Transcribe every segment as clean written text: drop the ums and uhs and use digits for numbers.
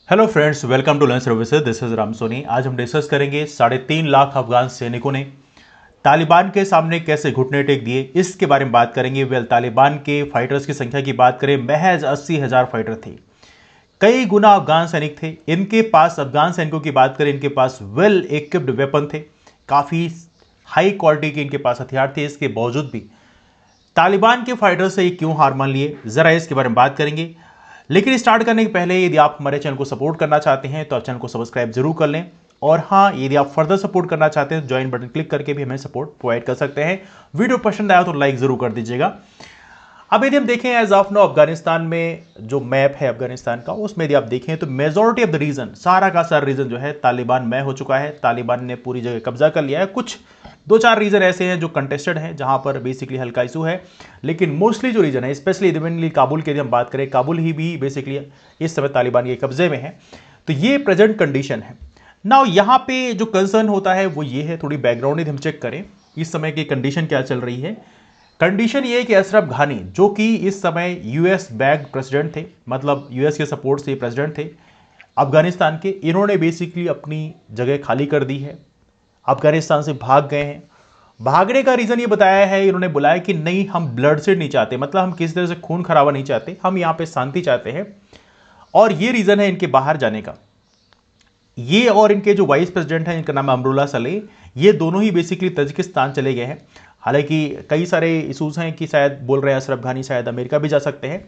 Hello friends, welcome to lunch services. This is Ram Soni. आज हम discuss करेंगे 3.5 लाख अफगान सैनिकों ने तालिबान के सामने कैसे घुटने टेक दिए, इसके बारे में बात करेंगे। तालिबान के फाइटर्स की संख्या की बात करें, महज 80,000 फाइटर थे। कई गुना अफगान सैनिक थे इनके पास। अफगान सैनिकों की बात करें, इनके पास वेल इक्विप्ड वेपन थे, काफ़ी हाई क्वालिटी के इनके पास हथियार थे। इसके बावजूद भी तालिबान के फाइटर से क्यों हार मान लिए, ज़रा इसके बारे में बात करेंगे। लेकिन स्टार्ट करने के पहले यदि आप हमारे चैनल को सपोर्ट करना चाहते हैं तो आप चैनल को सब्सक्राइब जरूर कर लें। और हाँ, यदि आप फर्दर सपोर्ट करना चाहते हैं तो ज्वाइन बटन क्लिक करके भी हमें सपोर्ट प्रोवाइड कर सकते हैं। वीडियो पसंद आया तो लाइक जरूर कर दीजिएगा। अब यदि हम देखें एज ऑफ नो, अफगानिस्तान में जो मैप है अफगानिस्तान का, उसमें यदि आप देखें तो मेजॉरिटी ऑफ द रीजन, सारा का सारा रीजन जो है तालिबान में हो चुका है। तालिबान ने पूरी जगह कब्जा कर लिया है। कुछ दो चार रीजन ऐसे हैं जो कंटेस्टेड हैं, जहां पर बेसिकली हल्का इशू है, लेकिन मोस्टली जो रीजन है, स्पेशली इवेंटली काबुल की यदि हम बात करें, काबुल ही भी बेसिकली इस समय तालिबान के कब्जे में है। तो ये प्रेजेंट कंडीशन है ना। यहाँ पे जो कंसर्न होता है वो ये है, थोड़ी बैकग्राउंड यदि हम चेक करें इस समय की कंडीशन क्या चल रही है। कंडीशन ये है कि अशरफ घानी, जो कि इस समय यूएस बैक्ड प्रेसिडेंट थे, मतलब यूएस के सपोर्ट से प्रेसिडेंट थे अफगानिस्तान के, इन्होंने बेसिकली अपनी जगह खाली कर दी है, अफगानिस्तान से भाग गए हैं। भागने का रीजन ये बताया है, इन्होंने बुलाया कि नहीं, हम ब्लड से नहीं चाहते, मतलब हम किसी तरह से खून खराबा नहीं चाहते, हम यहां पे शांति चाहते हैं। और ये रीजन है इनके बाहर जाने का। ये और इनके जो वाइस प्रेसिडेंट हैं, इनका नाम है अमरुल्ला सलेह, ये दोनों ही बेसिकली तजिकिस्तान चले गए हैं। हालांकि कई सारे इशूज हैं कि शायद बोल रहे हैं अशरफ घानी शायद अमेरिका भी जा सकते हैं।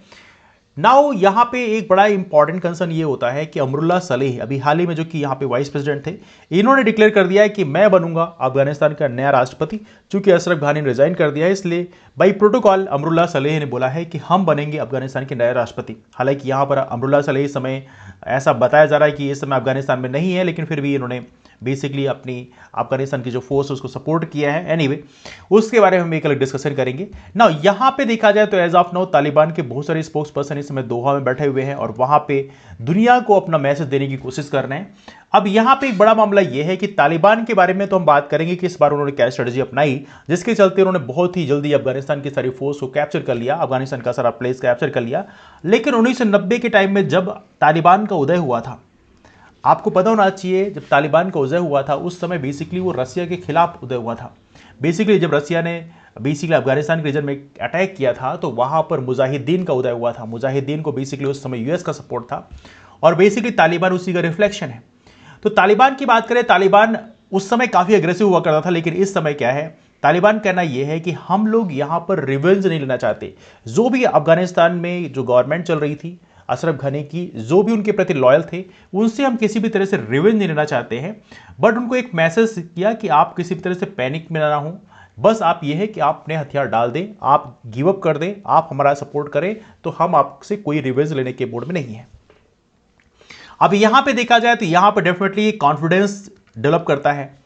नाउ यहाँ पे एक बड़ा इंपॉर्टेंट कंसर्न ये होता है कि अमरुल्ला सलेह अभी हाल ही में, जो कि यहाँ पे वाइस प्रेसिडेंट थे, इन्होंने डिक्लेयर कर दिया है कि मैं बनूंगा अफगानिस्तान का नया राष्ट्रपति। चूंकि अशरफ घानी ने रिजाइन कर दिया है, इसलिए बाई प्रोटोकॉल अमरुल्ला सलेह ने बोला है कि हम बनेंगे अफगानिस्तान के नए राष्ट्रपति। हालांकि यहाँ पर अमरुल्ला सलेह इस समय ऐसा बताया जा रहा है कि इस समय अफगानिस्तान में नहीं है, लेकिन फिर भी इन्होंने बेसिकली अपनी अफगानिस्तान की जो फोर्स उसको सपोर्ट किया है। एनीवे, उसके बारे में हम एक अलग डिस्कशन करेंगे ना। यहां पे देखा जाए तो एज ऑफ नाउ तालिबान के बहुत सारे स्पोक्स पर्सन इस समय दोहा में बैठे हुए हैं और वहां पे दुनिया को अपना मैसेज देने की कोशिश कर रहे हैं। अब यहां पे एक बड़ा मामला यह है कि तालिबान के बारे में तो हम बात करेंगे कि इस बार उन्होंने क्या स्ट्रेटजी अपनाई, जिसके चलते उन्होंने बहुत ही जल्दी अफगानिस्तान की सारी फोर्स को कैप्चर कर लिया, अफगानिस्तान का सारा प्लेस कैप्चर कर लिया। लेकिन 1990 के टाइम में जब तालिबान का उदय हुआ था, आपको पता होना चाहिए, जब तालिबान का उदय हुआ था उस समय बेसिकली वो रसिया के खिलाफ उदय हुआ था। बेसिकली जब रसिया ने बेसिकली अफगानिस्तान के रीजन में अटैक किया था तो वहां पर मुजाहिदीन का उदय हुआ था। मुजाहिदीन को बेसिकली उस समय यूएस का सपोर्ट था और बेसिकली तालिबान उसी का रिफ्लेक्शन है। तो तालिबान की बात करें, तालिबान उस समय काफी अग्रेसिव हुआ करता था, लेकिन इस समय क्या है, तालिबान कहना यह है कि हम लोग यहां पर रिवेंज नहीं लेना चाहते। जो भी अफगानिस्तान में जो गवर्नमेंट चल रही थी अशरफ घनी की, जो भी उनके प्रति लॉयल थे, उनसे हम किसी भी तरह से रिवेंज नहीं लेना चाहते हैं। बट उनको एक मैसेज किया कि आप किसी भी तरह से पैनिक में ना हो, बस आप ये है कि आप अपने हथियार डाल दें, आप गिव अप कर दें, आप हमारा सपोर्ट करें, तो हम आपसे कोई रिवेंज लेने के मूड में नहीं है। अब यहां पे देखा जाए तो यहां पे डेफिनेटली कॉन्फिडेंस डेवलप करता है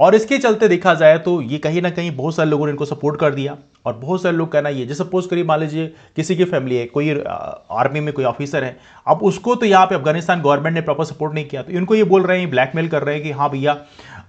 और इसके चलते देखा जाए तो ये कहीं ना कहीं बहुत सारे लोगों ने इनको सपोर्ट कर दिया। और बहुत सारे लोग कहना ये, जैसे सपोज करिए मान लीजिए किसी की फैमिली है, कोई आर्मी में कोई ऑफिसर है, अब उसको तो यहाँ पे अफगानिस्तान गवर्नमेंट ने प्रॉपर सपोर्ट नहीं किया, तो इनको ये बोल रहे हैं, ब्लैकमेल कर रहे हैं कि हाँ भैया,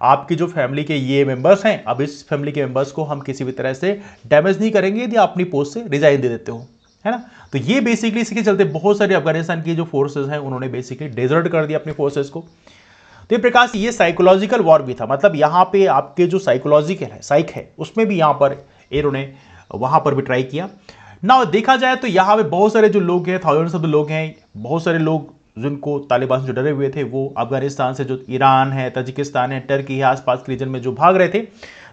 आपकी जो फैमिली के ये मेंबर्स हैं, अब इस फैमिली के मेंबर्स को हम किसी भी तरह से डैमेज नहीं करेंगे यदि आप अपनी पोस्ट से रिजाइन दे देते हो, है ना। तो ये बेसिकली इसके चलते बहुत सारे अफगानिस्तान की जो फोर्सेज हैं उन्होंने बेसिकली डेजर्ट कर दिया अपनी फोर्सेज को। तो ये प्रकार से ये साइकोलॉजिकल वॉर भी था, मतलब यहाँ पे आपके जो साइकोलॉजिकल है, साइक है, उसमें भी यहाँ पर इन्होंने वहां पर भी ट्राई किया ना। देखा जाए तो यहाँ पे बहुत सारे जो लोग हैं, थाउजेंड्स ऑफ लोग हैं, बहुत सारे लोग जिनको तालिबान से जो डरे हुए थे, वो अफगानिस्तान से जो ईरान है, तजिकिस्तान है, टर्की है, आसपास के रीजन में जो भाग रहे थे,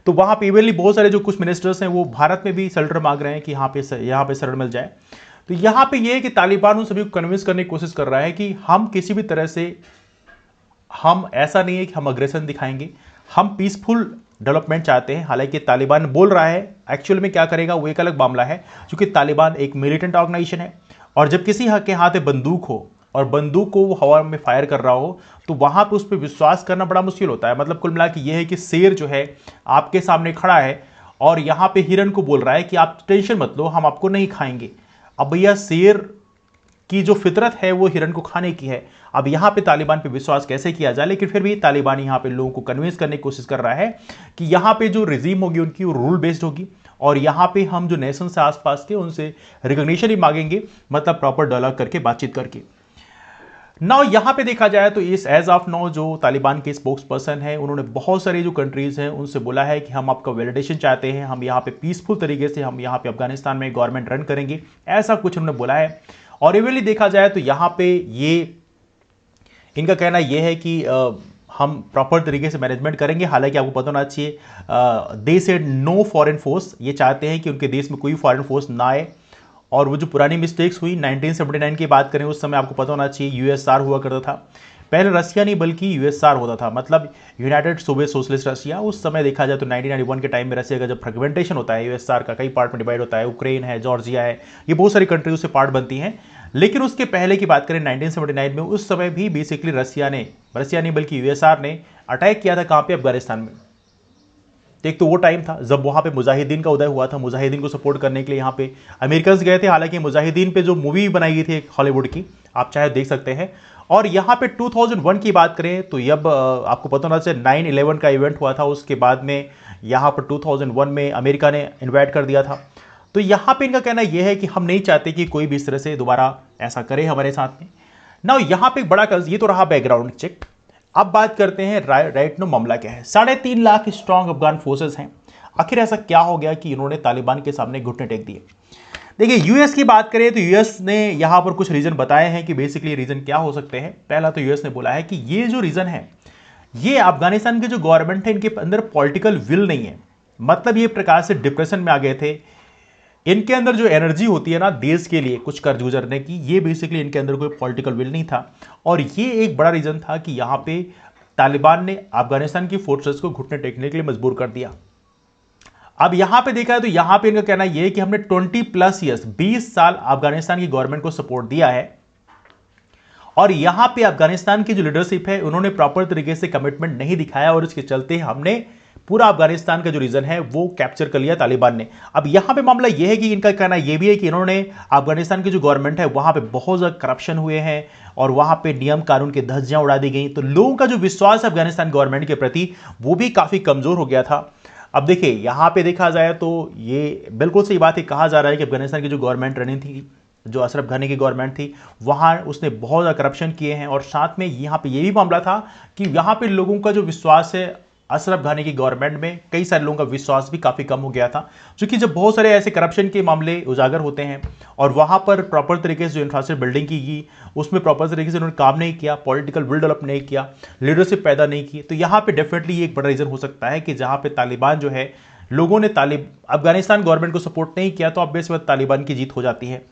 तो वहां पे इवनली बहुत सारे जो कुछ मिनिस्टर्स हैं वो भारत में भी सरेंडर मांग रहे हैं कि यहाँ पे सरेंडर मिल जाए। तो यहाँ पे ये है कि तालिबान उन सभी को कन्विंस करने की कोशिश कर रहा है कि हम किसी भी तरह से, हम ऐसा नहीं है कि हम अग्रेशन दिखाएंगे, हम पीसफुल डेवलपमेंट चाहते हैं। हालांकि तालिबान बोल रहा है, एक्चुअल में क्या करेगा वो एक अलग मामला है, क्योंकि तालिबान एक मिलिटेंट ऑर्गेनाइजेशन है और जब किसी के हाथ में बंदूक हो और बंदूक को वो हवा में फायर कर रहा हो तो वहां पे उस पर विश्वास करना बड़ा मुश्किल होता है। मतलब कुल मिला के ये है कि शेर जो है आपके सामने खड़ा है और यहां पे हिरन को बोल रहा है कि आप टेंशन मत लो, हम आपको नहीं खाएंगे। अब भैया शेर की जो फितरत है वो हिरन को खाने की है। अब यहां पे तालिबान पे विश्वास कैसे किया जाए, लेकिन फिर भी तालिबान यहां पे लोगों को कन्विंस करने की कोशिश कर रहा है कि यहां पे जो रिजीम होगी उनकी वो रूल बेस्ड होगी और यहां पे हम जो नेशन से आसपास के उनसे रिकॉग्निशन ही मांगेंगे, मतलब प्रॉपर डायलॉग करके, बातचीत करके। नाउ यहां पे देखा जाए तो इस एज ऑफ नाउ जो तालिबान के स्पोक्स पर्सन है, उन्होंने बहुत सारे जो कंट्रीज हैं उनसे बोला है कि हम आपका वैलिडेशन चाहते हैं, हम यहाँ पे पीसफुल तरीके से हम यहाँ पे अफगानिस्तान में गवर्नमेंट रन करेंगे, ऐसा कुछ उन्होंने बोला है। और इवेंटली देखा जाए तो यहाँ पे ये इनका कहना यह है कि हम प्रॉपर तरीके से मैनेजमेंट करेंगे। हालांकि आपको पता होना चाहिए they said no foreign force, ये चाहते हैं कि उनके देश में कोई फॉरेन फोर्स ना आए। और वो जो पुरानी मिस्टेक्स हुई 1979 की बात करें, उस समय आपको पता होना चाहिए यूएसआर हुआ करता था, पहले रशिया नहीं बल्कि यूएसआर होता था, मतलब यूनाइटेड सोवियत सोशलिस्ट रशिया। उस समय देखा जाए तो 1991 के टाइम में रशिया का जब फ्रेगमेंटेशन होता है, यूएसआर का कई पार्ट में डिवाइड होता है, यूक्रेन है, जॉर्जिया है, ये बहुत सारी कंट्रीज से पार्ट बनती हैं। लेकिन उसके पहले की बात करें 1979 में, उस समय भी बेसिकली रशिया नहीं बल्कि यूएसआर ने अटैक किया था कहां पे, अफगानिस्तान में। एक तो वो टाइम था जब वहां पे मुजाहिदीन का उदय हुआ था, मुजाहिदीन को सपोर्ट करने के लिए यहाँ पे अमेरिकन गए थे। हालांकि मुजाहिदीन पे जो मूवी बनाई गई थी हॉलीवुड की, आप चाहे देख सकते हैं। और यहाँ पे 2001 की बात करें तो जब आपको पता होना चाहिए 9/11 का इवेंट हुआ था, उसके बाद में यहाँ पर 2001 में अमेरिका ने इन्वाइट कर दिया था। तो यहाँ पे इनका कहना यह है कि हम नहीं चाहते कि कोई भी इस तरह से दोबारा ऐसा करे हमारे साथ में ना। यहाँ पे एक बड़ा ये तो रहा बैकग्राउंड चेक। अब बात करते हैं राइट नो मामला क्या है। 3.5 लाख स्ट्रांग अफगान फोर्सेस हैं। आखिर ऐसा क्या हो गया कि इन्होंने तालिबान के सामने घुटने टेक दिए। देखिए यूएस की बात करें तो यूएस ने यहां पर कुछ रीजन बताए हैं कि बेसिकली रीजन क्या हो सकते हैं। पहला तो यूएस ने बोला है कि ये जो रीजन है, ये अफगानिस्तान की जो गवर्नमेंट है इनके अंदर पॉलिटिकल विल नहीं है। मतलब ये प्रकार से डिप्रेशन में आ गए थे, इनके अंदर जो एनर्जी होती है ना देश के लिए कुछ कर गुजरने की, ये बेसिकली इनके अंदर कोई पॉलिटिकल विल नहीं था। और ये एक बड़ा रीजन था कि यहां पे तालिबान ने अफगानिस्तान की फोर्सेस को घुटने टेकने के लिए मजबूर कर दिया। अब यहां पे देखा है तो यहां पे इनका कहना यह है कि हमने 20+ ईयर्स 20 साल अफगानिस्तान की गवर्नमेंट को सपोर्ट दिया है, और यहां पे अफगानिस्तान की जो लीडरशिप है उन्होंने प्रॉपर तरीके से कमिटमेंट नहीं दिखाया, और इसके चलते हमने पूरा अफगानिस्तान का जो रीजन है वो कैप्चर कर लिया तालिबान ने। अब यहां पे मामला यह है कि इनका कहना यह भी है कि इन्होंने अफगानिस्तान की जो गवर्नमेंट है वहां पे बहुत ज्यादा करप्शन हुए हैं, और वहां पे नियम कानून की धज्जियां उड़ा दी गई। तो लोगों का जो विश्वास है अफगानिस्तान गवर्नमेंट के प्रति वो भी काफी कमजोर हो गया था। अब देखिए यहां पे देखा जाए तो ये बिल्कुल सही बात है, कहा जा रहा है कि अफगानिस्तान की जो गवर्नमेंट रनी थी, जो अशरफ घनी की गवर्नमेंट थी, वहां उसने बहुत ज़्यादा करप्शन किए हैं। और साथ में यहाँ पे ये भी मामला था कि यहाँ पे लोगों का जो विश्वास है अशरफ घनी की गवर्नमेंट में, कई सारे लोगों का विश्वास भी काफ़ी कम हो गया था। क्योंकि जब बहुत सारे ऐसे करप्शन के मामले उजागर होते हैं और वहाँ पर प्रॉपर तरीके से जो इंफ्रास्ट्रक्चर बिल्डिंग की गई उसमें प्रॉपर तरीके से उन्होंने काम नहीं किया, पॉलिटिकल विल डेवलप नहीं किया, लीडरशिप पैदा नहीं की, तो यहाँ पे डेफिनेटली एक बड़ा रीज़न हो सकता है कि जहाँ पे तालिबान जो है, लोगों ने अफगानिस्तान गवर्नमेंट को सपोर्ट नहीं किया, तो ऑब्वियस बात तालिबान की जीत हो जाती है।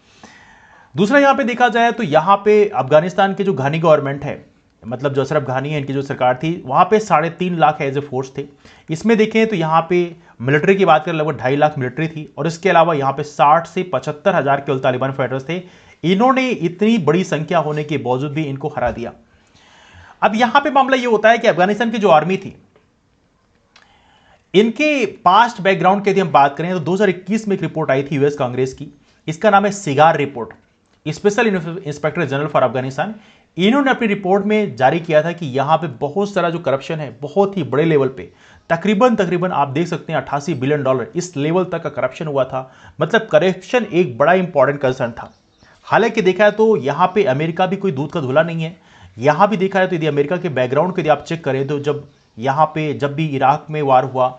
दूसरा यहां पे देखा जाए तो यहां पे अफगानिस्तान की जो घानी गवर्नमेंट है, मतलब जो अशरफ घानी है, इनकी जो सरकार थी, वहां पे 3.5 लाख एज ए फोर्स थे। इसमें देखें तो यहां पे मिलिट्री की बात करें लगभग 2.5 लाख मिलिट्री थी, और इसके अलावा यहां पे 60 से 75 हजार केवल तालिबान फाइटर्स थे। इन्होंने इतनी बड़ी संख्या होने के बावजूद भी इनको हरा दिया। अब यहां पे मामला यह होता है कि अफगानिस्तान की जो आर्मी थी, इनके पास्ट बैकग्राउंड की यदि हम बात करें तो 2021 में एक रिपोर्ट आई थी यूएस कांग्रेस की, इसका नाम है cigar report, special inspector general for Afghanistan. इन्होंने अपनी रिपोर्ट में जारी किया था कि यहां पे बहुत सारा जो करप्शन है बहुत ही बड़े लेवल पे, तकरीबन आप देख सकते हैं $88 बिलियन इस लेवल तक का करप्शन हुआ था। मतलब करप्शन एक बड़ा इंपॉर्टेंट कंसर्न था। हालांकि देखा है तो यहां पे अमेरिका भी कोई दूध का धुला नहीं है। यहां भी देखा है तो यदि अमेरिका के बैकग्राउंड को यदि आप चेक करें तो जब भी इराक में वार हुआ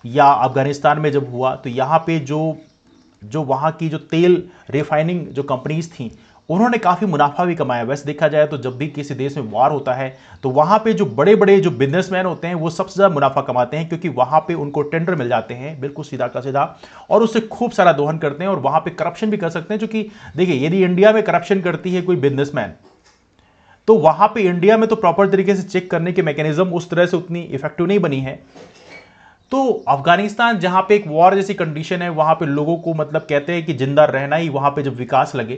या अफगानिस्तान में जब हुआ, तो यहाँ पे जो वहाँ की जो तेल रिफाइनिंग जो कंपनीज थी उन्होंने काफ़ी मुनाफा भी कमाया। वैसे देखा जाए तो जब भी किसी देश में वार होता है तो वहाँ पे जो बड़े बड़े जो बिजनेसमैन होते हैं वो सबसे ज़्यादा मुनाफा कमाते हैं, क्योंकि वहाँ पे उनको टेंडर मिल जाते हैं बिल्कुल सीधा का सीधा, और उससे खूब सारा दोहन करते हैं और वहाँ पे करप्शन भी कर सकते हैं। क्योंकि देखिए यदि इंडिया में करप्शन करती है कोई बिजनेसमैन, तो वहाँ पे इंडिया में तो प्रॉपर तरीके से चेक करने के मैकेनिज्म उस तरह से उतनी इफेक्टिव नहीं बनी है। तो अफगानिस्तान जहां पे एक वॉर जैसी कंडीशन है, वहां पे लोगों को मतलब कहते हैं कि जिंदा रहना ही वहां पे जब विकास लगे,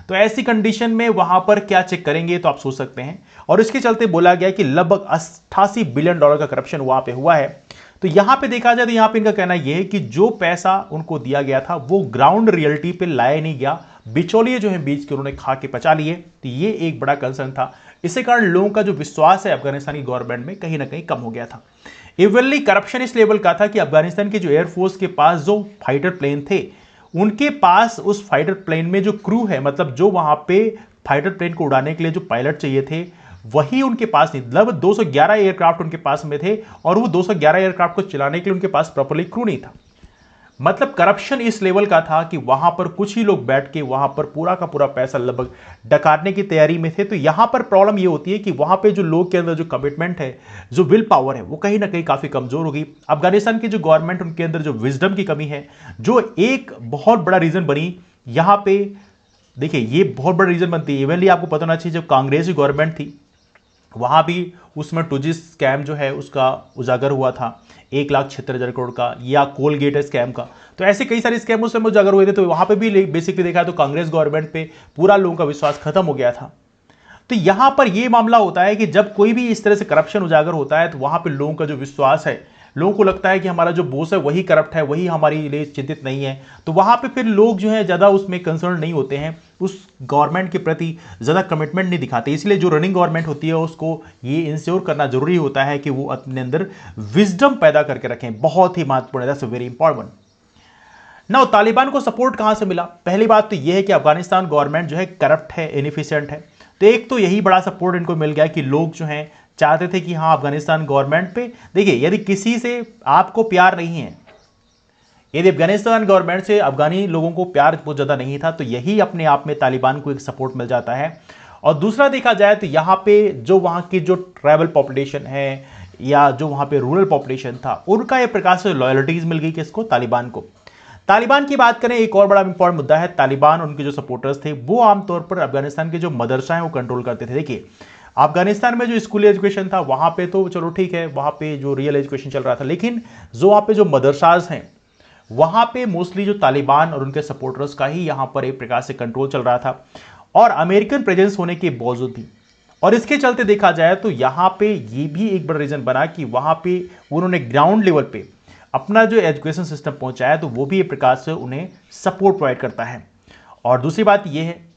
तो ऐसी कंडीशन में वहां पर क्या चेक करेंगे तो आप सोच सकते हैं। और इसके चलते बोला गया कि लगभग $88 बिलियन का करप्शन वहां पे हुआ है। तो यहां पे देखा जाए तो यहां पे इनका कहना यह है कि जो पैसा उनको दिया गया था वो ग्राउंड रियलिटी पे लाया नहीं गया, बिचौलिए जो है बीच के उन्होंने खा के पचा लिए। तो ये एक बड़ा कंसर्न था। इसी कारण लोगों का जो विश्वास है अफगानिस्तान की गवर्नमेंट में कहीं ना कहीं कम हो गया था। इवनली करप्शन इस लेवल का था कि अफगानिस्तान के जो एयरफोर्स के पास जो फाइटर प्लेन थे, उनके पास उस फाइटर प्लेन में जो क्रू है, मतलब जो वहां पे फाइटर प्लेन को उड़ाने के लिए जो पायलट चाहिए थे वही उनके पास नहीं, लगभग 211 एयरक्राफ्ट उनके पास में थे और वो 211 एयरक्राफ्ट को चलाने के लिए उनके पास प्रॉपर्ली क्रू नहीं था। मतलब करप्शन इस लेवल का था कि वहां पर कुछ ही लोग बैठ के वहां पर पूरा का पूरा पैसा लगभग डकारने की तैयारी में थे। तो यहां पर प्रॉब्लम ये होती है कि वहां पे जो लोग के अंदर जो कमिटमेंट है, जो विल पावर है, वो कहीं ना कहीं काफी कमजोर होगी। अफगानिस्तान की जो गवर्नमेंट, उनके अंदर जो विजडम की कमी है, जो एक बहुत बड़ा रीजन बनी यहां पे। देखिए ये बहुत बड़ा रीजन बनती है। इवनली आपको पता होना चाहिए, जब कांग्रेस की गवर्नमेंट थी वहां भी उसमें 2G स्कैम जो है उसका उजागर हुआ था, 1,76,000 करोड़ का, या कोलगेट स्कैम का। तो ऐसे कई सारे स्कैम उस समय उजागर हुए थे। तो वहां पे भी बेसिकली देखा तो कांग्रेस गवर्नमेंट पे पूरा लोगों का विश्वास खत्म हो गया था। तो यहां पर यह मामला होता है कि जब कोई भी इस तरह से करप्शन उजागर होता है तो वहां पे लोगों का जो विश्वास है, लोगों को लगता है कि हमारा जो बॉस है वही करप्ट है, वही हमारे लिए चिंतित नहीं है। तो वहां पे फिर लोग जो है ज्यादा उसमें कंसर्न नहीं होते हैं, उस गवर्नमेंट के प्रति ज्यादा कमिटमेंट नहीं दिखाते। इसलिए जो रनिंग गवर्नमेंट होती है उसको ये इंश्योर करना जरूरी होता है कि वो अपने अंदर विजडम पैदा करके रखें। बहुत ही महत्वपूर्ण है, दैट्स वेरी इंपॉर्टेंट। ना तालिबान को सपोर्ट कहां से मिला? पहली बात तो यह है कि अफगानिस्तान गवर्नमेंट जो है करप्ट है, इनएफिशिएंट है। तो एक तो यही बड़ा सपोर्ट इनको मिल गया कि लोग जो हैं चाहते थे कि हाँ अफगानिस्तान गवर्नमेंट पे, देखिए यदि किसी से आपको प्यार नहीं है, यदि अफगानिस्तान गवर्नमेंट से अफगानी लोगों को प्यार बहुत ज्यादा नहीं था, तो यही अपने आप में तालिबान को एक सपोर्ट मिल जाता है। और दूसरा देखा जाए तो यहां पे जो वहां की जो ट्राइबल पॉपुलेशन है या जो वहां पे रूरल पॉपुलेशन था, उनका एक प्रकार से लॉयल्टीज मिल गई किसको? तालिबान को। तालिबान की बात करें, एक और बड़ा इंपॉर्टेंट मुद्दा है, तालिबान उनके जो सपोर्टर्स थे वो आमतौर पर अफगानिस्तान के जो मदरसा है वो कंट्रोल करते थे। देखिए अफगानिस्तान में जो स्कूल एजुकेशन था वहां पे तो चलो ठीक है, वहां पे जो रियल एजुकेशन चल रहा था, लेकिन जो वहां पे जो मदरसाज हैं वहां पे मोस्टली जो तालिबान और उनके सपोर्टर्स का ही यहां पर एक प्रकार से कंट्रोल चल रहा था, और अमेरिकन प्रेजेंस होने के बावजूद भी। और इसके चलते देखा जाए तो यहां पे ये भी एक बड़ा रीजन बना कि वहां पे उन्होंने ग्राउंड लेवल पे अपना जो एजुकेशन सिस्टम पहुंचाया, तो वो भी एक प्रकार से उन्हें सपोर्ट प्रोवाइड करता है। और दूसरी बात यह है,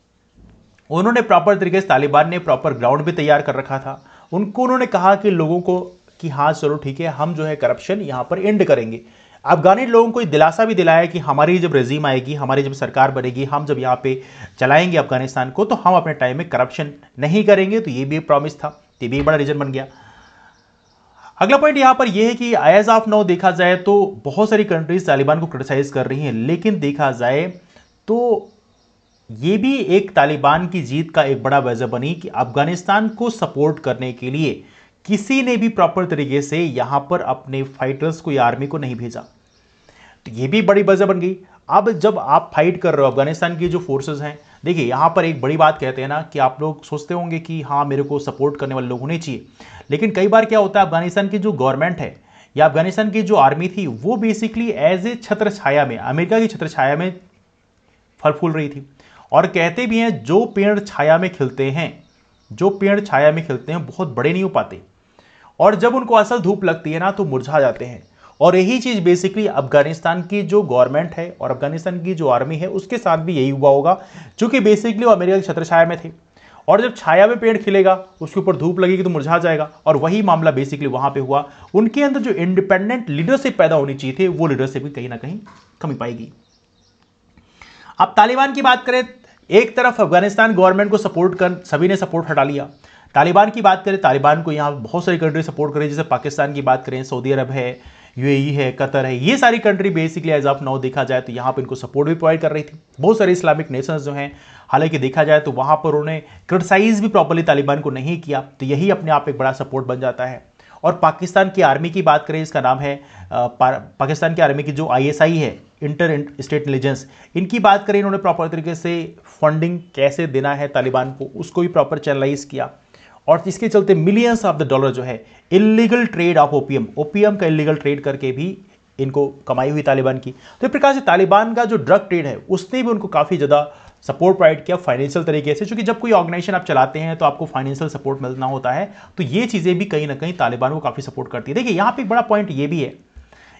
उन्होंने प्रॉपर तरीके से, तालिबान ने प्रॉपर ग्राउंड भी तैयार कर रखा था। उन्होंने कहा कि लोगों को कि हाँ चलो ठीक है, हम जो है करप्शन यहां पर एंड करेंगे। अफगानी लोगों को दिलासा भी दिलाया कि हमारी जब रेजीम आएगी, हमारी जब सरकार बनेगी, हम जब यहाँ पे चलाएंगे अफगानिस्तान को, तो हम अपने टाइम में करप्शन नहीं करेंगे। तो ये भी एक प्रॉमिस था, ये भी एक बड़ा रीजन बन गया। अगला पॉइंट यहां पर यह है कि एज ऑफ नाउ देखा जाए तो बहुत सारी कंट्रीज तालिबान को क्रिटिसाइज कर रही हैं, लेकिन देखा जाए तो यह भी एक तालिबान की जीत का एक बड़ा वजह बनी कि अफगानिस्तान को सपोर्ट करने के लिए किसी ने भी प्रॉपर तरीके से यहां पर अपने फाइटर्स को या आर्मी को नहीं भेजा। तो यह भी बड़ी वजह बन गई। अब जब आप फाइट कर रहे हो अफगानिस्तान की जो फोर्सेस हैं, देखिए यहां पर एक बड़ी बात कहते हैं ना कि आप लोग सोचते होंगे कि हाँ मेरे को सपोर्ट करने वाले लोग होने चाहिए, लेकिन कई बार क्या होता है, अफगानिस्तान की जो गवर्नमेंट है या अफगानिस्तान की जो आर्मी थी वो बेसिकली एज ए छत्र छाया में, अमेरिका की छत्र छाया में फल फूल रही थी। और कहते भी हैं जो पेड़ छाया में खिलते हैं, जो पेड़ छाया में खिलते हैं बहुत बड़े नहीं हो पाते, और जब उनको असल धूप लगती है ना तो मुरझा जाते हैं। और यही चीज बेसिकली अफगानिस्तान की जो गवर्नमेंट है और अफगानिस्तान की जो आर्मी है उसके साथ भी यही हुआ होगा, क्योंकि बेसिकली वो अमेरिका की छत्र छाया में थे, और जब छाया में पेड़ खिलेगा उसके ऊपर धूप लगेगी तो मुरझा जाएगा। और वही मामला बेसिकली वहां पे हुआ। उनके अंदर जो इंडिपेंडेंट लीडरशिप पैदा होनी चाहिए थी, वो लीडरशिप भी कहीं ना कहीं कमी पाएगी। अब तालिबान की बात करें, एक तरफ अफगानिस्तान गवर्नमेंट को सपोर्ट कर सभी ने सपोर्ट हटा लिया। तालिबान की बात करें, तालिबान को यहां बहुत सारी कंट्री सपोर्ट करें, जैसे पाकिस्तान की बात करें, सऊदी अरब है, यूएई है, कतर है, ये सारी country basically as of now देखा जाए तो यहां पर इनको सपोर्ट भी प्रोवाइड कर रही थी। बहुत सारे इस्लामिक नेशंस जो हैं, हालांकि देखा जाए तो वहां पर उन्होंने क्रिटिसाइज भी प्रॉपर्ली तालिबान को नहीं किया, तो यही अपने आप एक बड़ा सपोर्ट बन जाता है। और पाकिस्तान की आर्मी की बात करें, इसका नाम है पाकिस्तान की आर्मी की जो आईएसआई है, इंटर स्टेट इंटेलिजेंस, इनकी बात करें, इन्होंने प्रॉपर तरीके से फंडिंग कैसे देना है तालिबान को उसको भी प्रॉपर चैनलाइज किया। और इसके चलते मिलियंस ऑफ द डॉलर जो है इलीगल ट्रेड ऑफ ओपियम का इलीगल ट्रेड करके भी इनको कमाई हुई तालिबान की। तो इस प्रकार से तालिबान का जो ड्रग ट्रेड है उसने भी उनको काफी ज्यादा सपोर्ट प्रोवाइड किया फाइनेंशियल तरीके से, क्योंकि जब कोई ऑर्गेनाइजेशन आप चलाते हैं तो आपको फाइनेंशियल सपोर्ट मिलना होता है। तो ये चीजें भी कहीं ना कहीं तालिबान को काफी सपोर्ट करती है। देखिए यहां पर एक बड़ा पॉइंट ये भी है,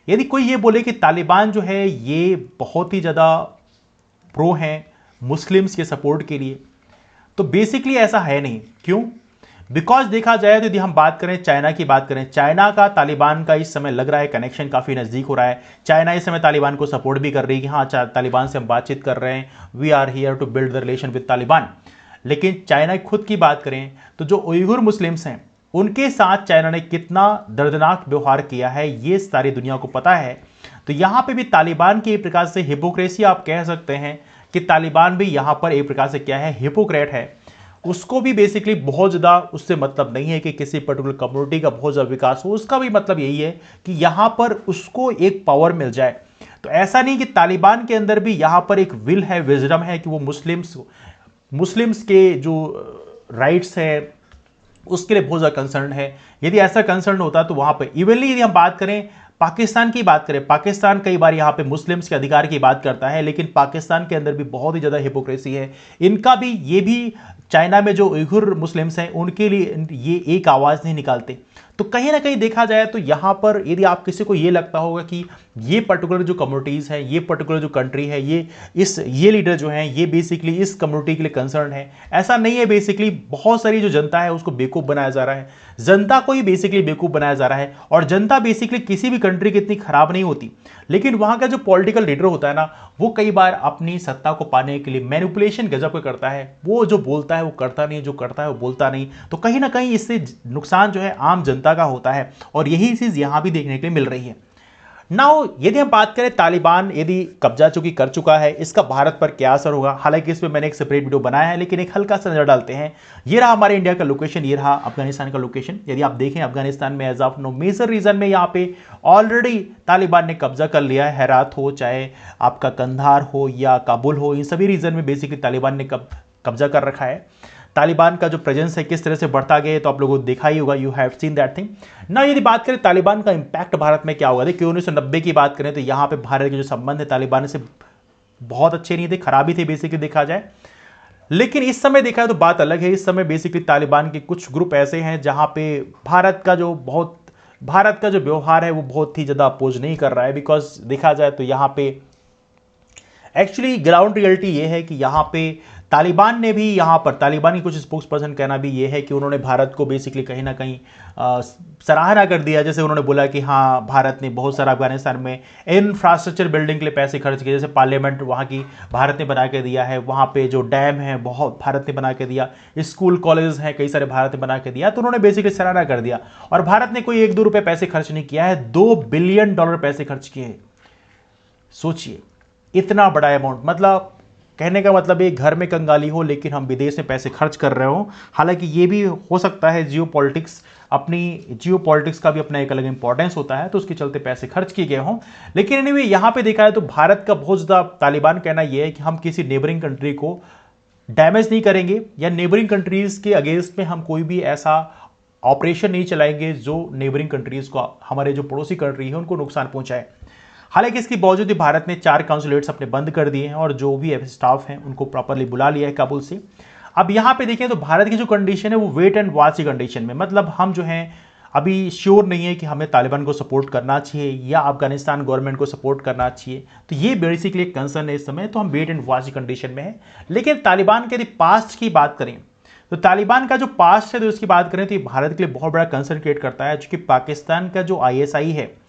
यदि कोई ये बोले कि तालिबान जो है ये बहुत ही ज्यादा प्रो है मुस्लिम्स के सपोर्ट के लिए, तो बेसिकली ऐसा है नहीं। क्यों? बिकॉज देखा जाए तो यदि हम बात करें, चाइना की बात करें, चाइना का तालिबान का इस समय लग रहा है कनेक्शन काफी नजदीक हो रहा है। चाइना इस समय तालिबान को सपोर्ट भी कर रही है कि हाँ तालिबान से हम बातचीत कर रहे हैं, we are here to build the relation with Taliban. लेकिन चाइना की खुद की बात करें तो जो उइगुर मुस्लिम्स हैं उनके साथ चाइना ने कितना दर्दनाक व्यवहार किया है ये सारी दुनिया को पता है। तो यहां पे भी तालिबान की एक प्रकार से हिपोक्रेसी आप कह सकते हैं कि तालिबान भी यहां पर एक प्रकार से क्या है, हिपोक्रेट है। उसको भी बेसिकली बहुत ज़्यादा उससे मतलब नहीं है कि किसी पर्टिकुलर कम्युनिटी का बहुत ज़्यादा विकास हो, उसका भी मतलब यही है कि यहां पर उसको एक पावर मिल जाए। तो ऐसा नहीं कि तालिबान के अंदर भी यहां पर एक विल है, विजडम है कि वो मुस्लिम्स के जो राइट्स है उसके लिए बहुत ज़्यादा कंसर्न है। यदि ऐसा कंसर्न होता तो वहां पर इवनली यदि हम बात करें पाकिस्तान की बात करें, पाकिस्तान कई बार यहां पे मुस्लिम्स के अधिकार की बात करता है, लेकिन पाकिस्तान के अंदर भी बहुत ही ज़्यादा हिपोक्रेसी है। इनका भी ये भी चाइना में जो उइघुर मुस्लिम्स हैं उनके लिए ये एक आवाज़ नहीं निकालते। तो कहीं ना कहीं देखा जाए तो यहां पर यदि आप किसी को ये लगता होगा कि ये पर्टिकुलर जो कम्युनिटीज़ है, ये पर्टिकुलर जो कंट्री है, ये लीडर जो हैं ये बेसिकली इस कम्युनिटी के लिए कंसर्न है, ऐसा नहीं है। बेसिकली बहुत सारी जो जनता है उसको बेवकूफ़ बनाया जा रहा है, जनता को ही बेसिकली बेवकूफ़ बनाया जा रहा है। और जनता बेसिकली किसी भी कंट्री की इतनी खराब नहीं होती, लेकिन वहां का जो पॉलिटिकल लीडर होता है ना, वो कई बार अपनी सत्ता को पाने के लिए मैनिपुलेशन गजब का करता है। वो जो बोलता है वो करता नहीं, जो करता है वो बोलता नहीं। तो कहीं ना कहीं इससे नुकसान जो है आम जनता का होता है, और यही चीज़ यहां भी देखने के लिए मिल रही है। नाउ यदि हम बात करें तालिबान यदि कब्जा चूंकि कर चुका है, इसका भारत पर क्या असर होगा, हालांकि इस पर मैंने एक सेपरेट वीडियो बनाया है, लेकिन एक हल्का सा नजर डालते हैं। ये रहा हमारे इंडिया का लोकेशन, ये रहा अफगानिस्तान का लोकेशन। यदि आप देखें अफगानिस्तान में as of no major region में यहाँ पे ऑलरेडी तालिबान ने कब्जा कर लिया है। हेरात हो, चाहे आपका कंधार हो या काबुल हो, इन सभी रीजन में बेसिकली तालिबान ने कब्जा कर रखा है। तालिबान का जो प्रेजेंस है किस तरह से बढ़ता गया तो आप लोगों को देखा ही होगा, you have seen that thing ना। यदि बात करें तालिबान का इंपैक्ट भारत में क्या होगा, देखिए 1990 की बात करें तो यहाँ पे भारत के जो संबंध है तालिबान से बहुत अच्छे नहीं थे, खराब ही थे बेसिकली देखा जाए। लेकिन इस समय देखा है तो बात अलग है। इस समय बेसिकली तालिबान के कुछ ग्रुप ऐसे हैं जहां पे भारत का जो व्यवहार है वो बहुत ही ज्यादा अपोज नहीं कर रहा है। बिकॉज देखा जाए तो यहाँ पे एक्चुअली ग्राउंड रियलिटी ये है कि यहाँ पे तालिबान ने भी, यहाँ पर तालिबान की कुछ स्पोक्स पर्सन कहना भी ये है कि उन्होंने भारत को बेसिकली कहीं ना कहीं सराहना कर दिया। जैसे उन्होंने बोला कि हाँ भारत ने बहुत सारा अफगानिस्तान में इंफ्रास्ट्रक्चर बिल्डिंग के लिए पैसे खर्च किए, जैसे पार्लियामेंट वहाँ की भारत ने बना के दिया है, वहाँ पे जो डैम है बहुत भारत ने बना के दिया, स्कूल कॉलेज हैं कई सारे भारत ने बना के दिया। तो उन्होंने बेसिकली सराहना कर दिया। और भारत ने कोई 1-2 रुपये पैसे खर्च नहीं किया है, $2 बिलियन पैसे खर्च किए। सोचिए इतना बड़ा अमाउंट, मतलब कहने का मतलब ये घर में कंगाली हो लेकिन हम विदेश में पैसे खर्च कर रहे हो। हालांकि ये भी हो सकता है जियो पॉलिटिक्स का भी अपना एक अलग इंपॉर्टेंस होता है, तो उसके चलते पैसे खर्च किए गए हों। लेकिन एनीवे यहाँ पे देखा है तो भारत का बहुत ज़्यादा तालिबान कहना यह है कि हम किसी नेबरिंग कंट्री को डैमेज नहीं करेंगे या नेबरिंग कंट्रीज के अगेंस्ट में हम कोई भी ऐसा ऑपरेशन नहीं चलाएंगे जो नेबरिंग कंट्रीज को, हमारे जो पड़ोसी कंट्री है उनको नुकसान पहुंचाए। हालांकि इसके बावजूद भी भारत ने 4 काउंसुलेट्स अपने बंद कर दिए हैं और जो भी स्टाफ हैं उनको प्रॉपरली बुला लिया है काबुल से। अब यहाँ पे देखें तो भारत की जो कंडीशन है वो वेट एंड वॉच की कंडीशन में, मतलब हम जो हैं अभी श्योर नहीं है कि हमें तालिबान को सपोर्ट करना चाहिए या अफगानिस्तान गवर्नमेंट को सपोर्ट करना चाहिए। तो ये बेसिकली एक कंसर्न है इस समय, तो हम वेट एंड वॉच की कंडीशन में है। लेकिन तालिबान के यदि पास्ट की बात करें तो तालिबान का जो पास्ट है तो उसकी बात करें तो ये भारत के लिए बहुत बड़ा कंसर्न क्रिएट करता है, क्योंकि पाकिस्तान का जो ISI है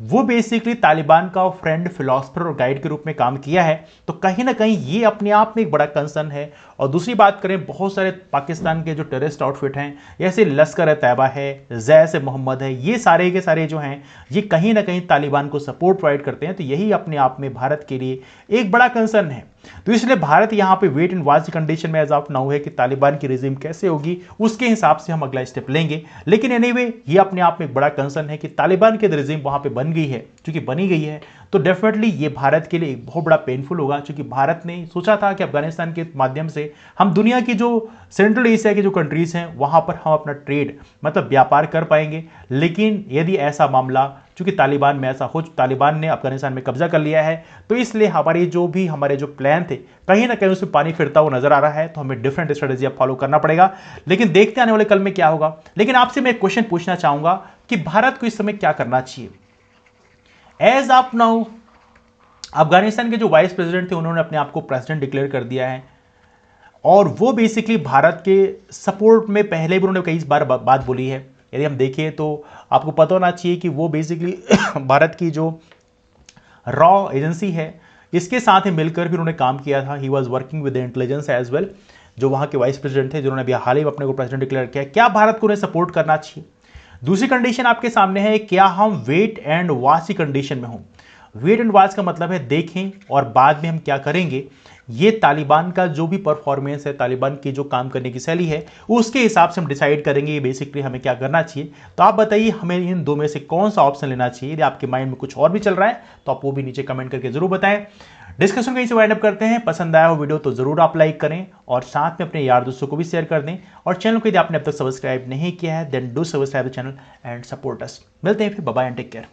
वो बेसिकली तालिबान का फ्रेंड, फिलोसफर और गाइड के रूप में काम किया है। तो कहीं ना कहीं ये अपने आप में एक बड़ा कंसर्न है। और दूसरी बात करें, बहुत सारे पाकिस्तान के जो टेररिस्ट आउटफिट हैं जैसे लश्कर-ए-तैयबा है, जैश-ए-मोहम्मद है, ये सारे के सारे जो हैं ये कहीं ना कहीं तालिबान को सपोर्ट प्रोवाइड करते हैं। तो यही अपने आप में भारत के लिए एक बड़ा कंसर्न है। तो इसलिए भारत यहाँ पे वेट एंड वॉच की कंडीशन में एज ऑफ नाउ है कि तालिबान की रिजीम कैसे होगी उसके हिसाब से हम अगला स्टेप लेंगे। लेकिन एनीवे ये अपने आप में एक बड़ा कंसर्न है कि तालिबान की रिजीम वहाँ पे बन गई है, क्योंकि बनी गई है तो डेफिनेटली ये भारत के लिए एक बहुत बड़ा पेनफुल होगा। क्योंकि भारत ने सोचा था कि अफगानिस्तान के माध्यम से हम दुनिया की जो सेंट्रल एशिया की जो कंट्रीज हैं वहाँ पर हम अपना ट्रेड मतलब व्यापार कर पाएंगे। लेकिन यदि ऐसा मामला, चूंकि तालिबान ने अफगानिस्तान में कब्जा कर लिया है, तो इसलिए हमारे जो प्लान थे कहीं ना कहीं उसमें पानी फिरता हुआ नजर आ रहा है। तो हमें डिफरेंट स्ट्रेटेजी अब फॉलो करना पड़ेगा। लेकिन देखते आने वाले कल में क्या होगा। लेकिन आपसे मैं एक क्वेश्चन पूछना चाहूंगा कि भारत को इस समय क्या करना चाहिए। एज ऑफ नाउ अफगानिस्तान के जो वाइस प्रेसिडेंट थे उन्होंने अपने आप को प्रेसिडेंट डिक्लेयर कर दिया है और वो बेसिकली भारत के सपोर्ट में पहले भी उन्होंने कई बार बात बोली है। यदि हम देखें तो आपको पता होना चाहिए कि वो बेसिकली भारत की जो रॉ एजेंसी है इसके साथ ही मिलकर भी उन्होंने काम किया था। He was working with the intelligence as well. जो वहाँ के वाइस प्रेसिडेंट थे, जिन्होंने अभी हाल ही में अपने को प्रेसिडेंट डिक्लेयर किया, क्या भारत को उन्हें सपोर्ट करना चाहिए। दूसरी कंडीशन आपके सामने है, क्या हम वेट एंड वॉच की कंडीशन में हों। वेट एंड वॉच का मतलब है देखें और बाद में हम क्या करेंगे। ये तालिबान का जो भी परफॉर्मेंस है, तालिबान की जो काम करने की शैली है, उसके हिसाब से हम डिसाइड करेंगे ये बेसिकली हमें क्या करना चाहिए। तो आप बताइए हमें इन दो में से कौन सा ऑप्शन लेना चाहिए। यदि आपके माइंड में कुछ और भी चल रहा है तो आप वो भी नीचे कमेंट करके जरूर बताएं। डिस्कशन कहीं से वाइंड अप करते हैं। पसंद आया हो वीडियो तो जरूर आप लाइक करें और साथ में अपने यार दोस्तों को भी शेयर कर दें। और चैनल को यदि आपने अब तक सब्सक्राइब नहीं किया है then do subscribe the channel and support us. मिलते हैं फिर, bye bye and take care.